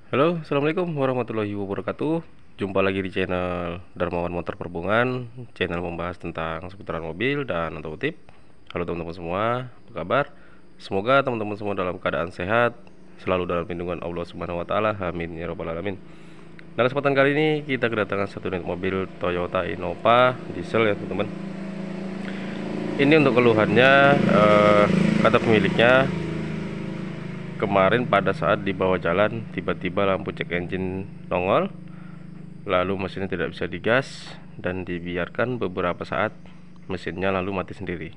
Halo, assalamualaikum warahmatullahi wabarakatuh. Jumpa lagi di channel Darmawan Motor Perbungan, channel membahas tentang seputaran mobil dan otomotif. Halo teman-teman semua, apa kabar? Semoga teman-teman semua dalam keadaan sehat, selalu dalam lindungan Allah Subhanahu wa Ta'ala. Amin ya Rabbal 'Alamin. Nah, kesempatan kali ini kita kedatangan satu unit mobil Toyota Innova diesel ya teman-teman. Ini untuk keluhannya, kata pemiliknya, kemarin pada saat di bawah jalan tiba-tiba lampu cek engine nongol, lalu mesinnya tidak bisa digas dan dibiarkan beberapa saat mesinnya lalu mati sendiri.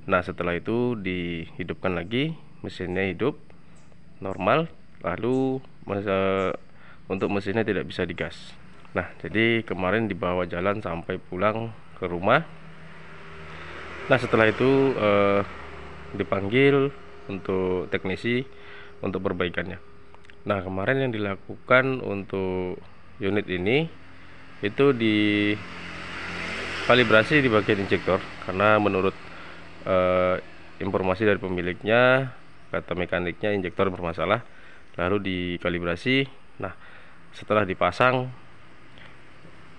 Nah, setelah itu dihidupkan lagi, mesinnya hidup normal, lalu untuk mesinnya tidak bisa digas. Nah, jadi kemarin dibawa jalan sampai pulang ke rumah. Nah, setelah itu dipanggil untuk teknisi untuk perbaikannya. Nah, kemarin yang dilakukan untuk unit ini itu di kalibrasi di bagian injektor, karena menurut informasi dari pemiliknya, kata mekaniknya injektor bermasalah, lalu dikalibrasi. Nah, setelah dipasang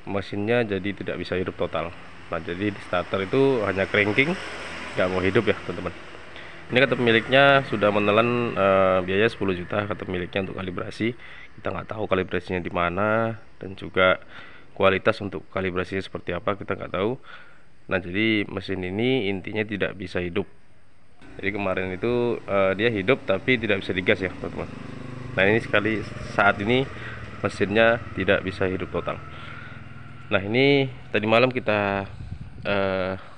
mesinnya jadi tidak bisa hidup total. Nah, jadi di starter itu hanya cranking, nggak mau hidup ya teman-teman. Ini kata pemiliknya sudah menelan biaya 10 juta kata pemiliknya untuk kalibrasi. Kita nggak tahu kalibrasinya di mana, dan juga kualitas untuk kalibrasinya seperti apa kita nggak tahu. Nah, jadi mesin ini intinya tidak bisa hidup. Jadi kemarin itu dia hidup tapi tidak bisa digas ya teman-teman. Nah, ini saat ini mesinnya tidak bisa hidup total. Nah, ini tadi malam kita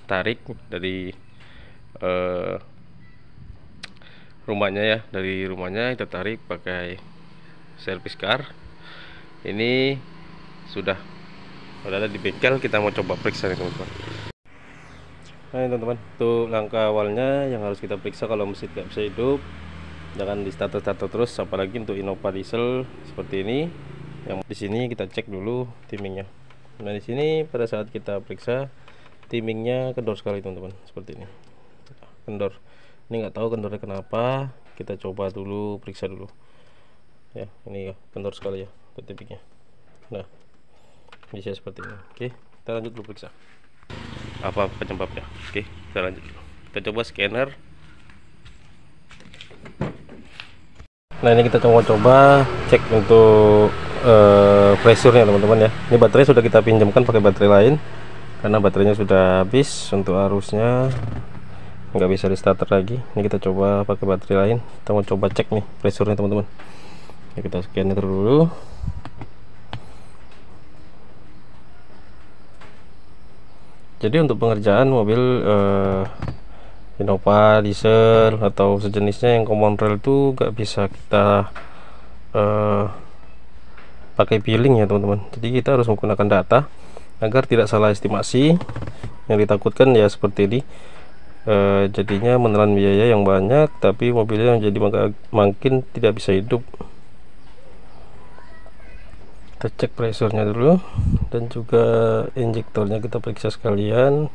tarik dari rumahnya ya, dari rumahnya kita tarik pakai servis car. Ini sudah berada di bengkel, kita mau coba periksa nih teman-teman. Nah, ini teman-teman, itu langkah awalnya yang harus kita periksa kalau mesin tidak bisa hidup. Jangan di starter terus, apalagi untuk Innova diesel seperti ini. Yang di sini kita cek dulu timingnya. Nah, di sini pada saat kita periksa timingnya kendor sekali teman-teman, seperti ini. Kendor. Ini nggak tahu kendornya kenapa, kita coba dulu, periksa dulu ya. Ini ya kendor sekali ya timingnya. Nah, bisa seperti ini. Oke, kita lanjut dulu periksa apa penyebabnya. Oke, kita lanjut dulu. Kita coba scanner. Nah, ini kita coba cek untuk pressure-nya teman-teman ya. Ini baterai sudah kita pinjamkan pakai baterai lain karena baterainya sudah habis untuk arusnya, nggak bisa di starter lagi. Ini kita coba pakai baterai lain. Kita mau coba cek nih pressure-nya teman-teman. Ya, kita scanner dulu. Jadi untuk pengerjaan mobil Innova diesel atau sejenisnya yang common rail itu nggak bisa kita pakai billing ya teman-teman. Jadi kita harus menggunakan data agar tidak salah estimasi. Yang ditakutkan ya seperti ini, jadinya menelan biaya yang banyak tapi mobilnya menjadi makin tidak bisa hidup. Kita cek pressure-nya dulu, dan juga injektornya kita periksa sekalian,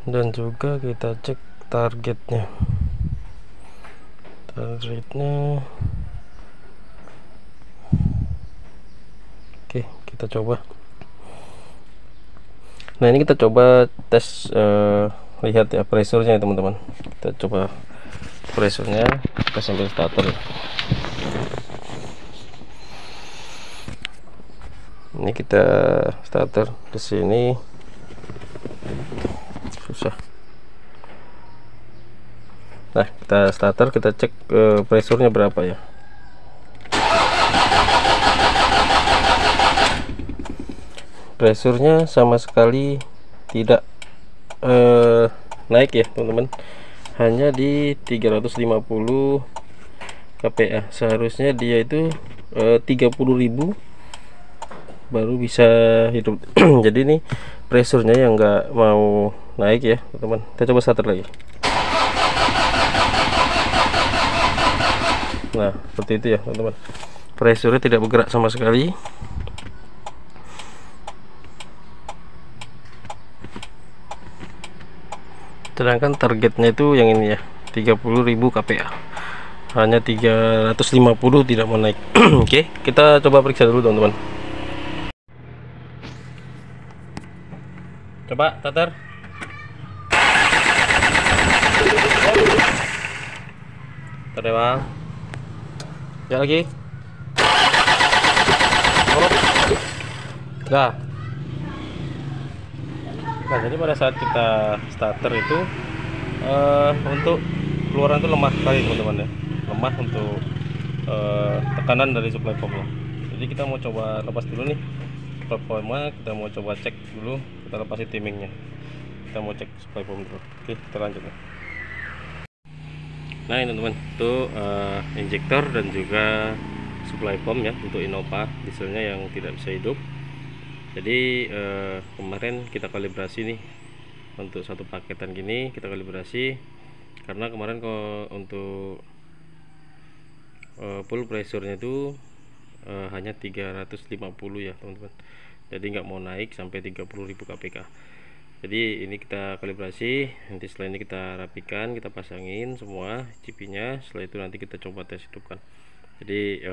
dan juga kita cek targetnya. Oke, kita coba. Nah, ini kita coba tes, lihat ya pressure-nya ya teman-teman. Kita coba pressure-nya, kita sambil starter ya. Ini kita starter di sini susah. Nah, kita starter, kita cek pressure-nya berapa ya. Pressure-nya sama sekali tidak naik ya teman-teman, hanya di 350 kPa. Seharusnya dia itu 30.000 baru bisa hidup. Jadi ini pressure-nya yang nggak mau naik ya teman-teman. Kita coba starter lagi. Nah, seperti itu ya teman-teman, pressure-nya tidak bergerak sama sekali. Sedangkan targetnya itu yang ini ya, 30.000 kPa. hanya 350, tidak mau naik. Oke, kita coba periksa dulu teman-teman. Coba tatar. Tatar bang. Ya lagi. Nah, jadi pada saat kita starter itu untuk keluaran itu lemah sekali teman-teman ya, lemah untuk tekanan dari supply pumpnya. Jadi kita mau coba lepas dulu nih supply pumpnya, kita mau coba cek dulu, kita lepasin timingnya, kita mau cek supply pump dulu. Oke, kita lanjut ya. Nah ini teman-teman, itu injektor dan juga supply pump ya untuk Innova dieselnya yang tidak bisa hidup. Jadi kemarin kita kalibrasi nih untuk satu paketan gini, kita kalibrasi karena kemarin kok untuk full pressure-nya itu hanya 350 ya teman-teman. Jadi nggak mau naik sampai 30.000 kpk. Jadi ini kita kalibrasi, nanti setelah ini kita rapikan, kita pasangin semua CP-nya. Setelah itu nanti kita coba tes hidupkan. Jadi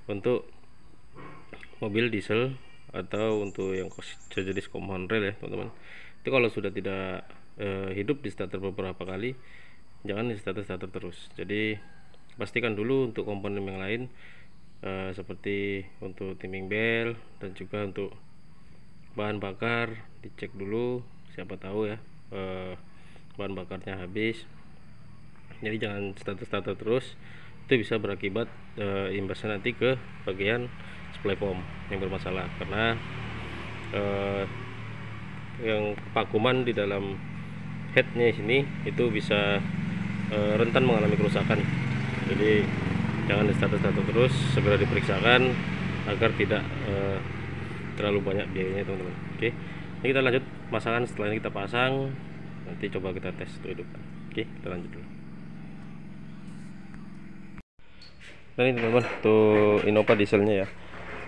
untuk mobil diesel atau untuk yang sejenis common rail ya teman-teman, itu kalau sudah tidak hidup di starter beberapa kali, jangan di starter terus. Jadi pastikan dulu untuk komponen yang lain seperti untuk timing belt dan juga untuk bahan bakar dicek dulu, siapa tahu ya bahan bakarnya habis. Jadi jangan starter terus, itu bisa berakibat imbasnya nanti ke bagian supply pump yang bermasalah, karena yang vakuman di dalam headnya sini itu bisa rentan mengalami kerusakan. Jadi jangan di starter terus, segera diperiksakan agar tidak terlalu banyak biayanya teman-teman. Oke, ini kita lanjut pasangan. Setelah ini kita pasang, nanti coba kita tes untuk hidupkan. Oke, kita lanjut dulu. Nah ini teman-teman, untuk Innova dieselnya ya.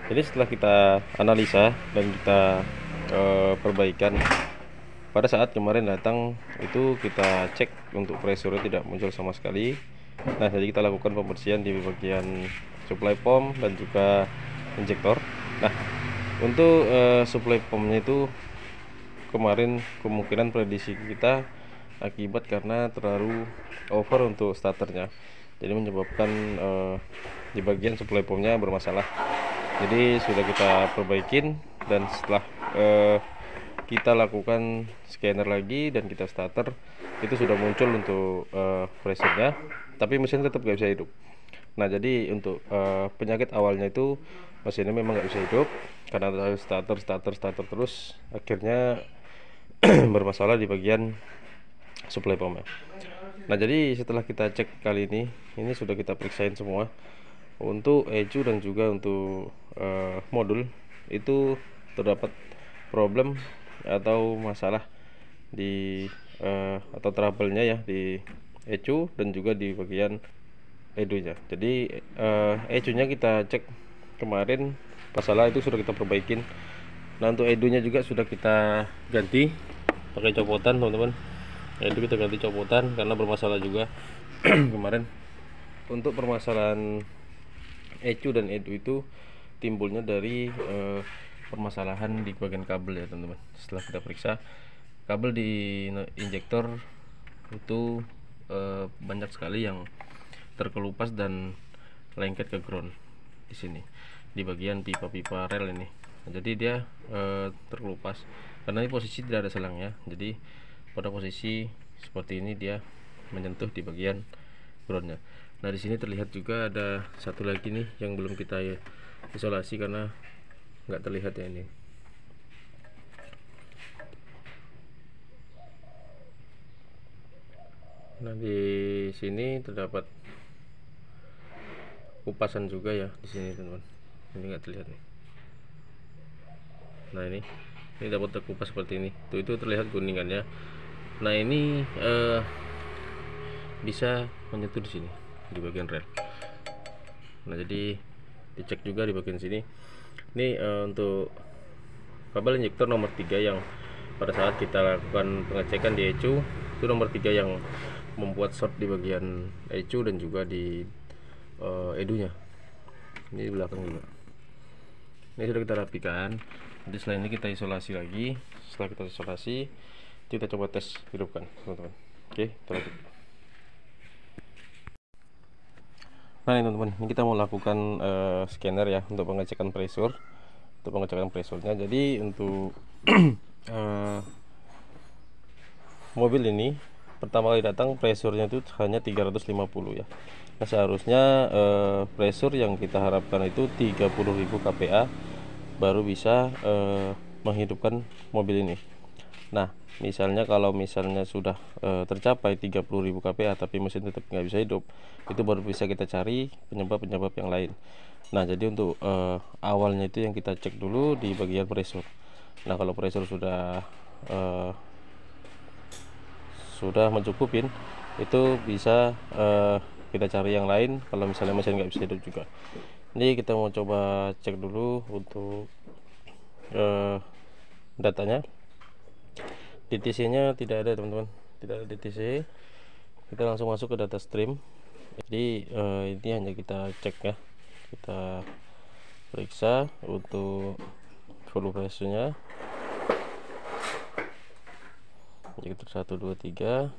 Jadi setelah kita analisa dan kita perbaikan, pada saat kemarin datang itu kita cek untuk pressure tidak muncul sama sekali. Nah jadi kita lakukan pembersihan di bagian supply pump dan juga injektor. Nah untuk supply pumpnya itu kemarin kemungkinan prediksi kita akibat karena terlalu over untuk starternya, jadi menyebabkan di bagian supply pumpnya bermasalah. Jadi sudah kita perbaikin, dan setelah kita lakukan scanner lagi dan kita starter, itu sudah muncul untuk pressure-nya, tapi mesin tetap nggak bisa hidup. Nah jadi untuk penyakit awalnya itu mesinnya memang nggak bisa hidup karena harus starter terus, akhirnya bermasalah di bagian supply pump. Nah jadi setelah kita cek kali ini sudah kita periksain semua untuk ECU dan juga untuk modul, itu terdapat problem atau masalah di atau trouble-nya ya di ECU dan juga di bagian EDU-nya. Jadi ECU-nya kita cek kemarin masalah, itu sudah kita perbaikin. Nah untuk EDU-nya juga sudah kita ganti pakai copotan teman-teman. EDU kita ganti copotan karena bermasalah juga kemarin. Untuk permasalahan ECU dan EDU itu timbulnya dari permasalahan di bagian kabel ya teman-teman. Setelah kita periksa kabel di injektor itu banyak sekali yang terkelupas dan lengket ke ground di sini di bagian pipa-pipa rel ini. Nah, jadi dia terkelupas karena ini posisi tidak ada selangnya. Jadi pada posisi seperti ini dia menyentuh di bagian groundnya. Nah di sini terlihat juga ada satu lagi nih yang belum kita isolasi karena nggak terlihat ya ini. Nah di sini terdapat kupasan juga ya di sini teman-teman. Ini nggak terlihat nih. Nah ini dapat terkupas seperti ini. Tuh itu terlihat kuningannya. Nah ini bisa menyentuh di sini di bagian rel. Nah jadi dicek juga di bagian sini. Ini untuk kabel injektor nomor 3 yang pada saat kita lakukan pengecekan di ECU itu nomor 3 yang membuat short di bagian ECU dan juga di edu-nya. Ini di belakang juga. Ini sudah kita rapikan. Jadi setelah ini kita isolasi lagi. Setelah kita isolasi, kita coba tes hidupkan, teman-teman. Oke, kita lanjut. Nah ini teman-teman, ini kita mau lakukan scanner ya untuk pengecekan pressure, untuk pengecekan pressurnya. Jadi untuk mobil ini pertama kali datang pressurnya itu hanya 350 ya. Nah seharusnya pressure yang kita harapkan itu 30.000 kPa baru bisa menghidupkan mobil ini. Nah misalnya kalau misalnya sudah tercapai 30.000 kPa tapi mesin tetap nggak bisa hidup, itu baru bisa kita cari penyebab-penyebab yang lain. Nah jadi untuk awalnya itu yang kita cek dulu di bagian pressure. Nah kalau pressure sudah mencukupin, itu bisa kita cari yang lain kalau misalnya mesin nggak bisa hidup juga. Ini kita mau coba cek dulu untuk datanya. DTC nya tidak ada teman-teman, tidak ada DTC. Kita langsung masuk ke data stream. Jadi ini hanya kita cek ya, kita periksa untuk volume pressure-nya. Jadi 1 2 3,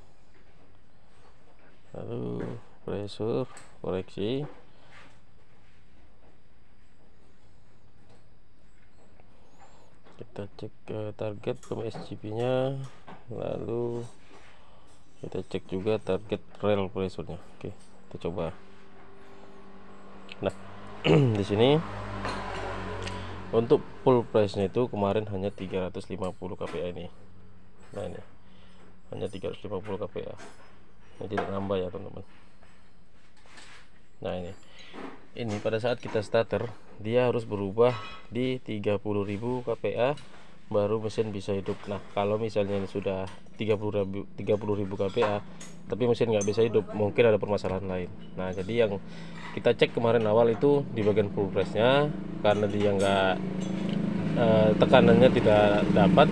lalu pressure koreksi. Kita cek target SGP nya, lalu kita cek juga target rail pressure nya. Oke, kita coba. Nah di sini untuk full price nya itu kemarin hanya 350 kPa ini. Nah ini hanya 350 kPa, ini tidak nambah ya teman-teman. Nah ini pada saat kita starter dia harus berubah di 30.000 kPa baru mesin bisa hidup. Nah kalau misalnya ini sudah 30.000 kPa tapi mesin nggak bisa hidup, mungkin ada permasalahan lain. Nah jadi yang kita cek kemarin awal itu di bagian full press nya, karena dia nggak tekanannya tidak dapat.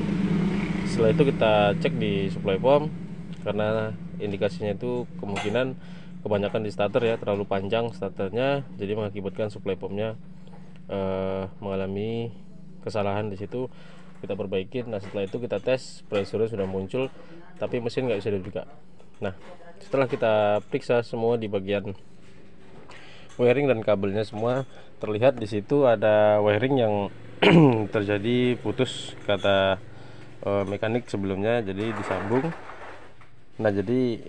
Setelah itu kita cek di supply pump, karena indikasinya itu kemungkinan kebanyakan di starter ya, terlalu panjang starternya, jadi mengakibatkan supply pumpnya mengalami kesalahan di situ. Kita perbaikin. Nah setelah itu kita tes, pressure sudah muncul tapi mesin nggak bisa hidup juga. Nah setelah kita periksa semua di bagian wiring dan kabelnya semua, terlihat di situ ada wiring yang terjadi putus kata mekanik sebelumnya, jadi disambung. Nah jadi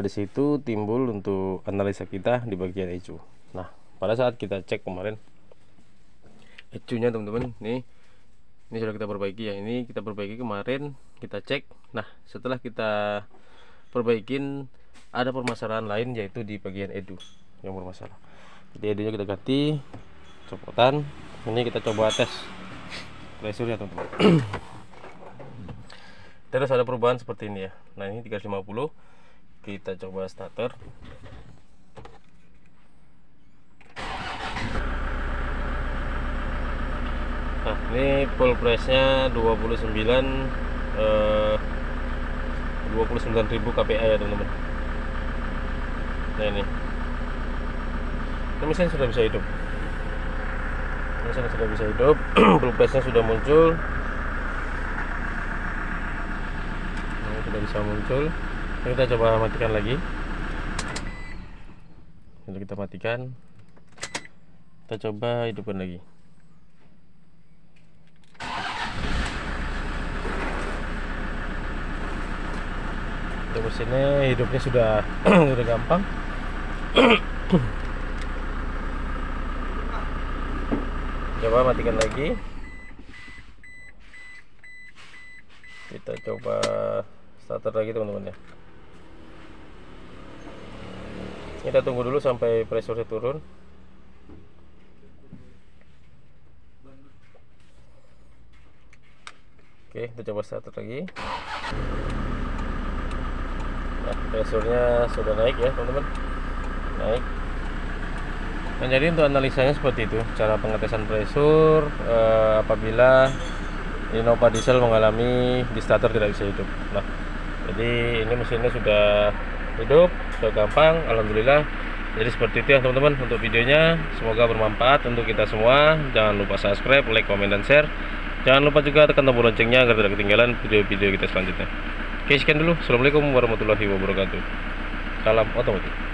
di situ timbul untuk analisa kita di bagian ECU. Nah pada saat kita cek kemarin ECU nya teman-teman, ini sudah kita perbaiki ya. Ini kita perbaiki kemarin, kita cek. Nah setelah kita perbaikin ada permasalahan lain, yaitu di bagian edu yang bermasalah. Jadi edu nya kita ganti copotan. Ini kita coba tes pressure ya teman-teman. Terus ada perubahan seperti ini ya. Nah ini 350. Kita coba starter. Nah ini full price nya 29.000 kPa ya teman-teman. Nah ini mesin sudah bisa hidup. Mesin sudah bisa hidup. Full price nya sudah muncul. Sudah bisa muncul. Kita coba matikan lagi. Lalu kita matikan. Kita coba hidupkan lagi. Untuk mesinnya hidupnya sudah sudah gampang. Coba matikan lagi. Kita coba starter lagi teman-teman ya. Kita tunggu dulu sampai pressure turun. Oke, kita coba starter lagi. Nah, pressure-nya sudah naik ya teman-teman, naik. Nah jadi untuk analisanya seperti itu, cara pengetesan pressure apabila Innova diesel mengalami di starter tidak bisa hidup. Nah jadi ini mesinnya sudah hidup, so gampang, alhamdulillah. Jadi seperti itu ya teman-teman untuk videonya, semoga bermanfaat untuk kita semua. Jangan lupa subscribe, like, komen, dan share. Jangan lupa juga tekan tombol loncengnya agar tidak ketinggalan video-video kita selanjutnya. Oke, sekian dulu. Assalamualaikum warahmatullahi wabarakatuh. Salam otomotif.